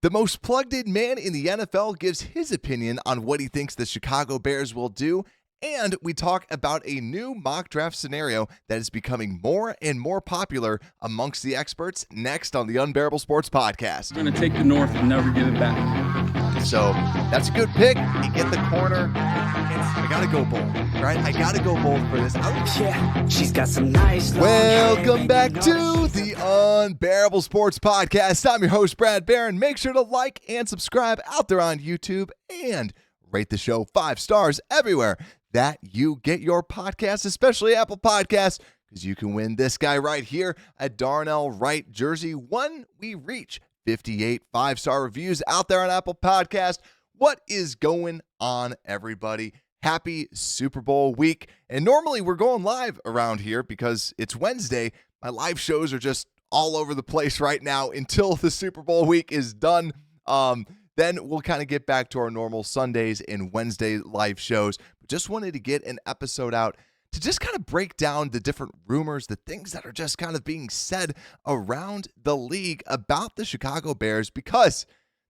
The most plugged-in man in the NFL gives his opinion on what he thinks the Chicago Bears will do, and we talk about a new mock draft scenario that is becoming more and more popular amongst the experts next on the Unbearable Sports Podcast. We're going to take the North and never give it back. So that's a good pick. You get the corner. I got to go bold, right? I got to go bold for this. Yeah, she's got some nice. Welcome back to the Unbearable Sports Podcast. I'm your host, Brad Barron. Make sure to like and subscribe out there on YouTube and rate the show 5 stars everywhere that you get your podcasts, especially Apple Podcasts, because you can win this guy right here, a Darnell Wright jersey when we reach 58 5-star reviews out there on Apple Podcast. What is going on, everybody? Happy Super Bowl week. And normally we're going live around here because it's Wednesday. My live shows are just all over the place right now until the Super Bowl week is done. Then we'll kind of get back to our normal Sundays and Wednesday live shows. But just wanted to get an episode out to just kind of break down the different rumors, the things that are just kind of being said around the league about the Chicago Bears, because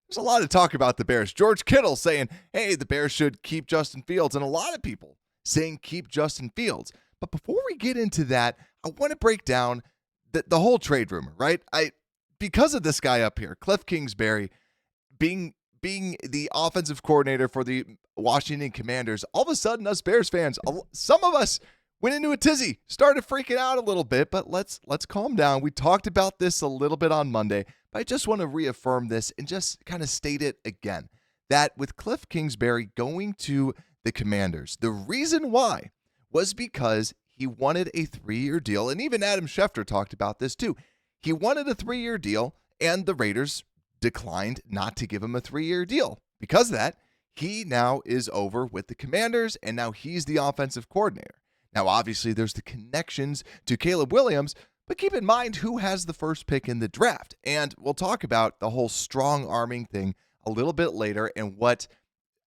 there's a lot of talk about the Bears. George Kittle saying, hey, the Bears should keep Justin Fields, and a lot of people saying keep Justin Fields. But before we get into that, I want to break down the whole trade rumor, right? Because of this guy up here, Cliff Kingsbury, being the offensive coordinator for the Washington Commanders, all of a sudden us Bears fans, some of us went into a tizzy, started freaking out a little bit, but let's calm down. We talked about this a little bit on Monday, but I just want to reaffirm this and just kind of state it again, that with Cliff Kingsbury going to the Commanders, the reason why was because he wanted a 3-year deal, and even Adam Schefter talked about this too. He wanted a 3-year deal, and the Raiders declined not to give him a 3-year deal. Because of that, he now is over with the Commanders, and now he's the offensive coordinator. Now, obviously, there's the connections to Caleb Williams, but keep in mind who has the first pick in the draft. And we'll talk about the whole strong arming thing a little bit later and what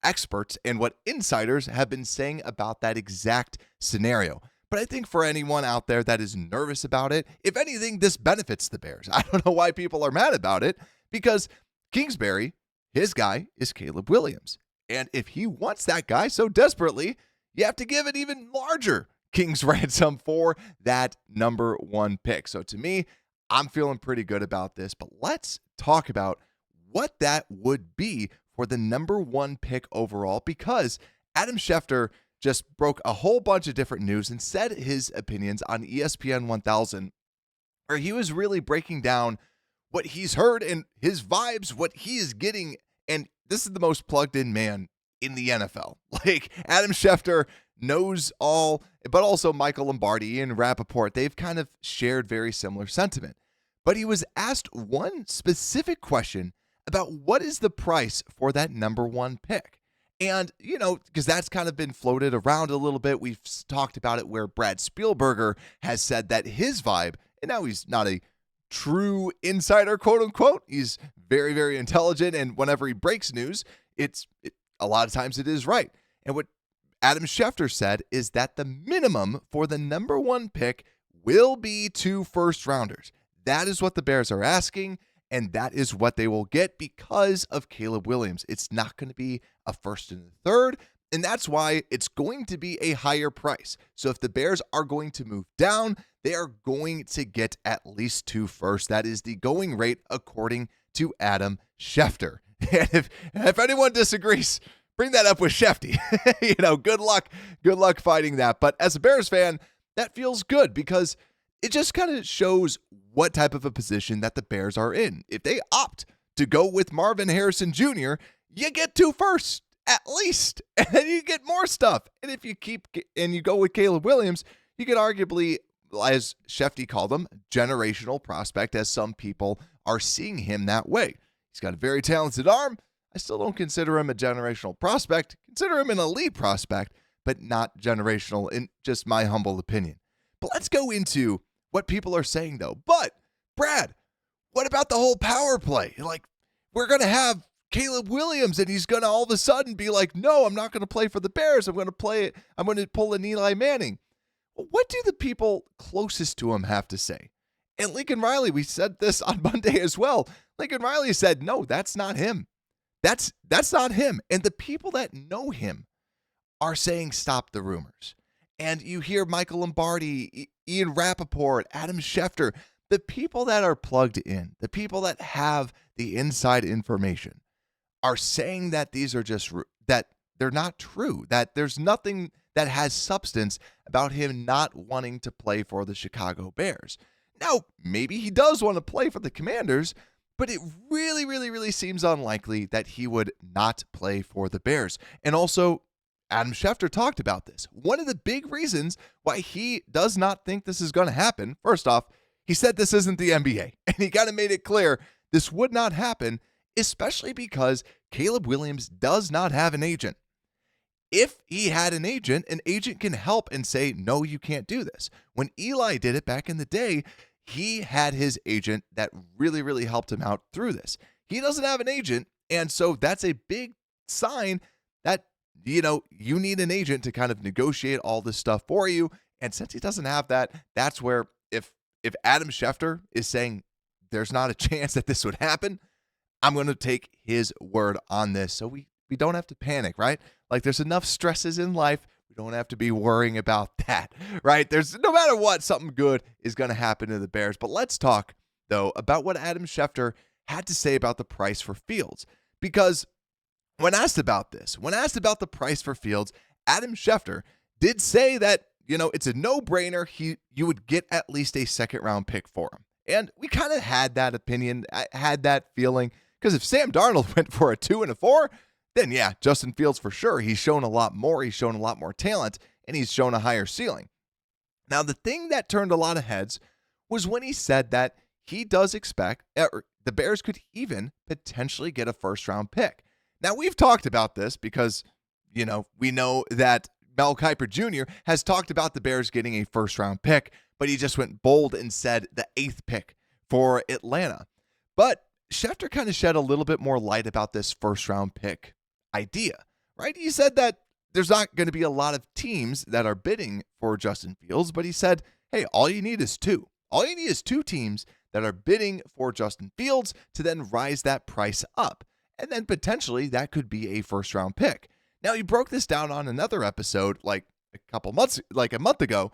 experts and what insiders have been saying about that exact scenario. But I think for anyone out there that is nervous about it, if anything, this benefits the Bears. I don't know why people are mad about it, because Kingsbury, his guy is Caleb Williams. And if he wants that guy so desperately, you have to give an even larger King's ransom for that number 1 pick. So to me, I'm feeling pretty good about this. But let's talk about what that would be for the number 1 pick overall, because Adam Schefter just broke a whole bunch of different news and said his opinions on ESPN 1000, where he was really breaking down what he's heard and his vibes, what he is getting. And this is the most plugged in man in the NFL. Like, Adam Schefter knows all, but also Michael Lombardi and Rappaport, they've kind of shared very similar sentiment. But he was asked one specific question about what is the price for that number 1 pick. And, you know, because that's kind of been floated around a little bit. We've talked about it where Brad Spielberger has said that his vibe, and now he's not a true insider, quote unquote. He's very, very intelligent. And whenever he breaks news, a lot of times it is right. And what Adam Schefter said is that the minimum for the number 1 pick will be 2 first-rounders. That is what the Bears are asking, and that is what they will get because of Caleb Williams. It's not going to be a first and a third, and that's why it's going to be a higher price. So if the Bears are going to move down, they are going to get at least 2 firsts. That is the going rate according to Adam Schefter. And if anyone disagrees, bring that up with Shefty. Good luck fighting that. But as a Bears fan, that feels good because it just kind of shows what type of a position that the Bears are in. If they opt to go with Marvin Harrison Jr., you get 2 firsts at least, and then you get more stuff. And if you you go with Caleb Williams, you could arguably, as Shefty called him, generational prospect, as some people are seeing him that way. He's got a very talented arm. I still don't consider him a generational prospect. Consider him an elite prospect, but not generational in just my humble opinion. But let's go into what people are saying, though. But, Brad, what about the whole power play? Like, we're going to have Caleb Williams, and he's going to all of a sudden be like, no, I'm not going to play for the Bears. I'm going to pull an Eli Manning. What do the people closest to him have to say? And Lincoln Riley, we said this on Monday as well. Lincoln Riley said, no, that's not him. That's not him. And the people that know him are saying stop the rumors. And you hear Michael Lombardi, Ian Rappaport, Adam Schefter, the people that are plugged in, the people that have the inside information are saying that these are just, that they're not true, that there's nothing that has substance about him not wanting to play for the Chicago Bears. Now, maybe he does want to play for the Commanders, but it really, really, really seems unlikely that he would not play for the Bears. And also, Adam Schefter talked about this. One of the big reasons why he does not think this is going to happen, first off, he said this isn't the NBA, and he kind of made it clear this would not happen, especially because Caleb Williams does not have an agent. If he had an agent can help and say, no, you can't do this. When Eli did it back in the day, he had his agent that really, really helped him out through this. He doesn't have an agent, and so that's a big sign that, you need an agent to kind of negotiate all this stuff for you. And since he doesn't have that, that's where if Adam Schefter is saying there's not a chance that this would happen, I'm going to take his word on this. So we don't have to panic, right? Like, there's enough stresses in life. We don't have to be worrying about that, right? There's, no matter what, something good is going to happen to the Bears. But let's talk, though, about what Adam Schefter had to say about the price for Fields. Because when asked about the price for Fields, Adam Schefter did say that, it's a no-brainer. You would get at least a second-round pick for him. And we kind of had that opinion, had that feeling, because if Sam Darnold went for a 2 and a 4, then yeah, Justin Fields for sure. He's shown a lot more. He's shown a lot more talent, and he's shown a higher ceiling. Now, the thing that turned a lot of heads was when he said that he does expect the Bears could even potentially get a first-round pick. Now, we've talked about this because, we know that Mel Kiper Jr. has talked about the Bears getting a first-round pick, but he just went bold and said the 8th pick for Atlanta. But Schefter kind of shed a little bit more light about this first-round pick idea, right? He said that there's not going to be a lot of teams that are bidding for Justin Fields, but he said, hey, all you need is 2. All you need is 2 teams that are bidding for Justin Fields to then rise that price up. And then potentially that could be a first-round pick. Now, he broke this down on another episode like a month ago,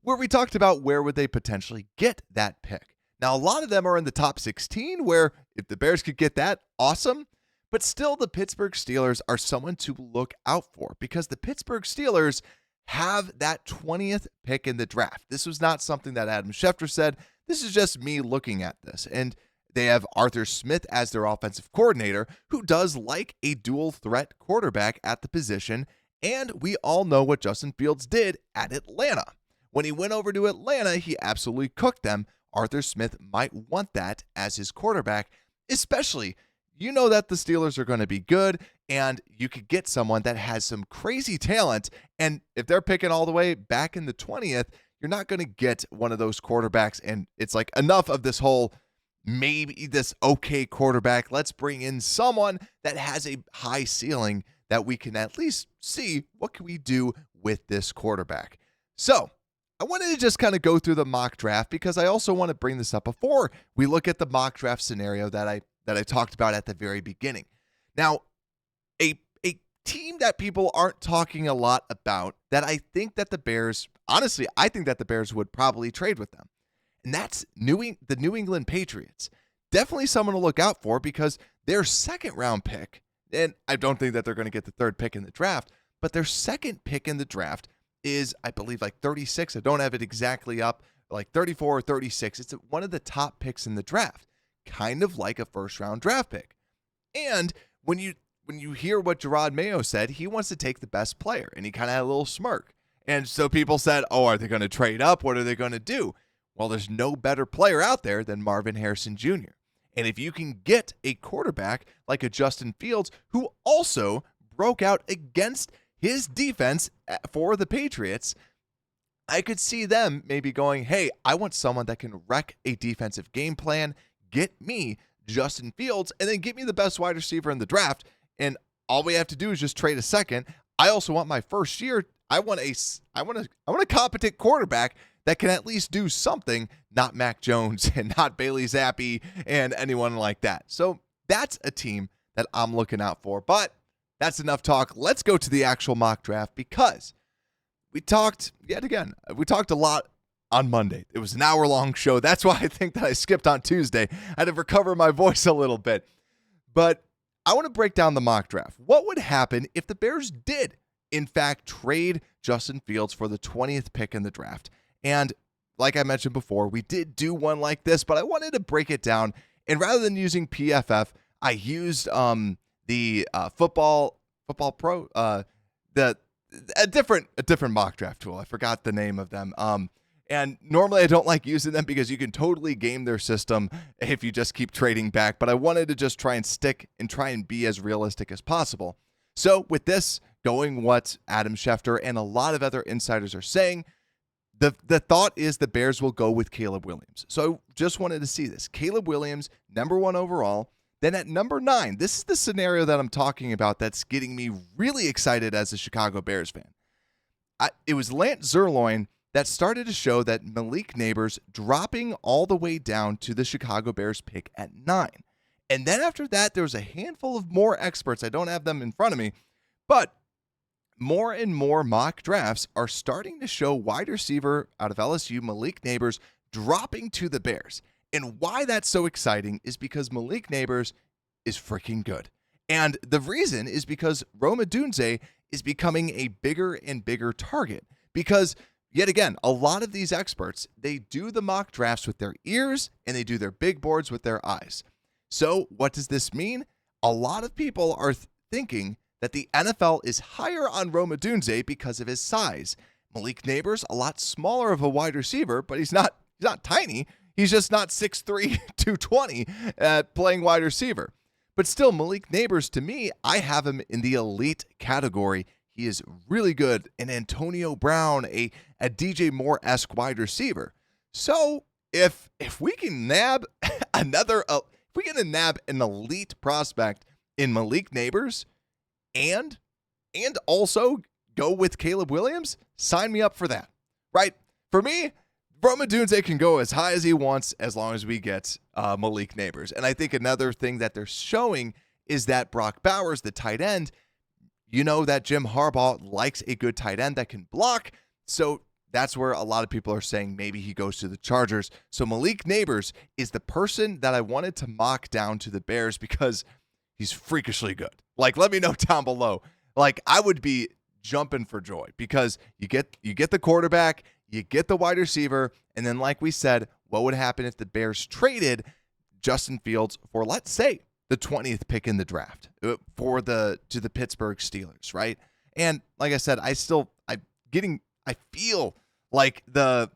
where we talked about where would they potentially get that pick. Now, a lot of them are in the top 16, where if the Bears could get that, awesome. But still, the Pittsburgh Steelers are someone to look out for because the Pittsburgh Steelers have that 20th pick in the draft. This was not something that Adam Schefter said. This is just me looking at this. And they have Arthur Smith as their offensive coordinator, who does like a dual threat quarterback at the position. And we all know what Justin Fields did at Atlanta. When he went over to Atlanta, he absolutely cooked them. Arthur Smith might want that as his quarterback, especially, that the Steelers are going to be good, and you could get someone that has some crazy talent. And if they're picking all the way back in the 20th, you're not going to get one of those quarterbacks. And it's like enough of this whole maybe this okay quarterback. Let's bring in someone that has a high ceiling that we can at least see what can we do with this quarterback. So I wanted to just kind of go through the mock draft because I also want to bring this up before we look at the mock draft scenario that I talked about at the very beginning. Now, a team that people aren't talking a lot about that I think that the Bears, honestly, I think that the Bears would probably trade with them. And that's the New England Patriots. Definitely someone to look out for because their second round pick, and I don't think that they're going to get the 3rd pick in the draft, but their second pick in the draft is, I believe, like 36. I don't have it exactly up, like 34 or 36. It's one of the top picks in the draft, kind of like a first-round draft pick. And when you hear what Gerard Mayo said, he wants to take the best player, and he kind of had a little smirk. And so people said, oh, are they going to trade up? What are they going to do? Well, there's no better player out there than Marvin Harrison Jr. And if you can get a quarterback like a Justin Fields, who also broke out against his defense for the Patriots, I could see them maybe going, hey, I want someone that can wreck a defensive game plan, get me Justin Fields, and then get me the best wide receiver in the draft. And all we have to do is just trade a second. I also want my first year. I want a competent quarterback that can at least do something, not Mac Jones and not Bailey Zappi and anyone like that. So that's a team that I'm looking out for. But that's enough talk. Let's go to the actual mock draft because we talked a lot on Monday. It was an hour-long show. That's why I think that I skipped on Tuesday. I had to recover my voice a little bit. But I want to break down the mock draft. What would happen if the Bears did, in fact, trade Justin Fields for the 20th pick in the draft? And like I mentioned before, we did do one like this, but I wanted to break it down. And rather than using PFF, I used the Football Pro, a different mock draft tool. I forgot the name of them. And normally I don't like using them because you can totally game their system if you just keep trading back. But I wanted to just try and be as realistic as possible. So with this going what Adam Schefter and a lot of other insiders are saying, the thought is the Bears will go with Caleb Williams. So I just wanted to see this. Caleb Williams, number 1 overall. Then at number 9, this is the scenario that I'm talking about that's getting me really excited as a Chicago Bears fan. It was Lance Zierlein that started to show that Mallik Nabers dropping all the way down to the Chicago Bears pick at 9. And then after that, there was a handful of more experts. I don't have them in front of me, but more and more mock drafts are starting to show wide receiver out of LSU, Mallik Nabers, dropping to the Bears. And why that's so exciting is because Mallik Nabers is freaking good. And the reason is because Rome Odunze is becoming a bigger and bigger target. Because, yet again, a lot of these experts, they do the mock drafts with their ears and they do their big boards with their eyes. So what does this mean? A lot of people are thinking that the NFL is higher on Rome Odunze because of his size. Mallik Nabers, a lot smaller of a wide receiver, but he's not tiny. He's just not 6'3", 220 playing wide receiver. But still, Mallik Nabers, to me, I have him in the elite category. He is really good. An Antonio Brown, a DJ Moore-esque wide receiver. So if we can nab if we can nab an elite prospect in Mallik Nabers and also go with Caleb Williams, sign me up for that. Right? For me, Rome Odunze can go as high as he wants as long as we get Mallik Nabers. And I think another thing that they're showing is that Brock Bowers, the tight end, you know that Jim Harbaugh likes a good tight end that can block. So that's where a lot of people are saying maybe he goes to the Chargers. So Mallik Nabers is the person that I wanted to mock down to the Bears because he's freakishly good. Like, let me know down below. Like, I would be jumping for joy because you get the quarterback, you get the wide receiver, and then like we said, what would happen if the Bears traded Justin Fields for, let's say, the 20th pick in the draft to the Pittsburgh Steelers, right? And like I said, I feel like the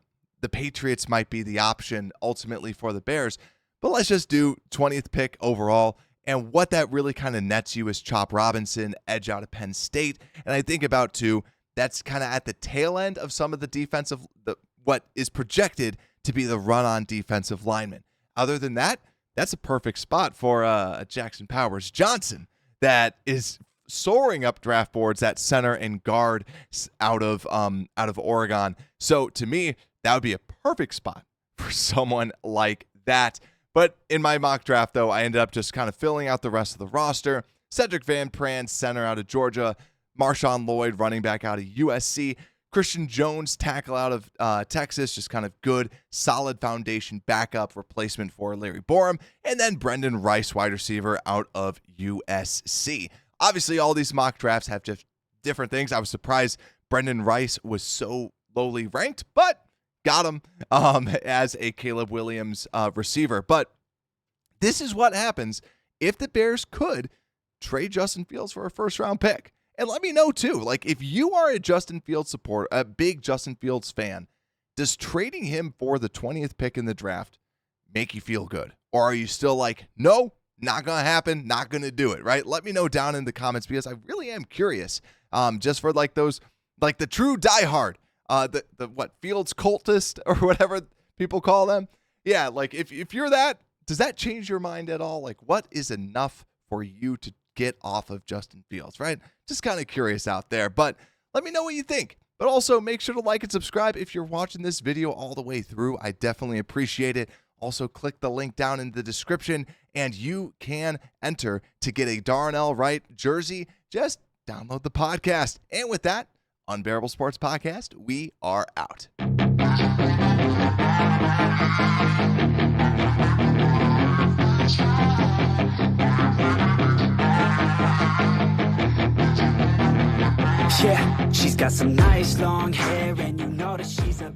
Patriots might be the option ultimately for the Bears, but let's just do 20th pick overall. And what that really kind of nets you is Chop Robinson, edge out of Penn State. And I think about too, that's kind of at the tail end of some of what is projected to be the run-on defensive lineman. Other than that, that's a perfect spot for a Jackson Powers Johnson that is soaring up draft boards at center and guard out of Oregon. So to me, that would be a perfect spot for someone like that. But in my mock draft, though, I ended up just kind of filling out the rest of the roster. Cedric Van Pran, center out of Georgia. Marshawn Lloyd, running back out of USC. Christian Jones, tackle out of Texas, just kind of good, solid foundation backup replacement for Larry Borum. And then Brendan Rice, wide receiver out of USC. Obviously, all these mock drafts have just different things. I was surprised Brendan Rice was so lowly ranked, but got him as a Caleb Williams receiver. But this is what happens if the Bears could trade Justin Fields for a first-round pick. And let me know, too, like if you are a Justin Fields supporter, a big Justin Fields fan, does trading him for the 20th pick in the draft make you feel good? Or are you still like, no, not going to happen, not going to do it, right? Let me know down in the comments because I really am curious just for like those, like the true diehard, the Fields cultist or whatever people call them. Yeah, like if you're that, does that change your mind at all? Like what is enough for you to get off of Justin Fields, right? Just kind of curious out there, but let me know what you think But also make sure to like and subscribe if you're watching this video all the way through. I definitely appreciate it. Also, click the link down in the description, and you can enter to get a Darnell Wright jersey. Just download the podcast. And with that, Unbearable Sports Podcast, we are out. Yeah, she's got some nice long hair, and you know that she's a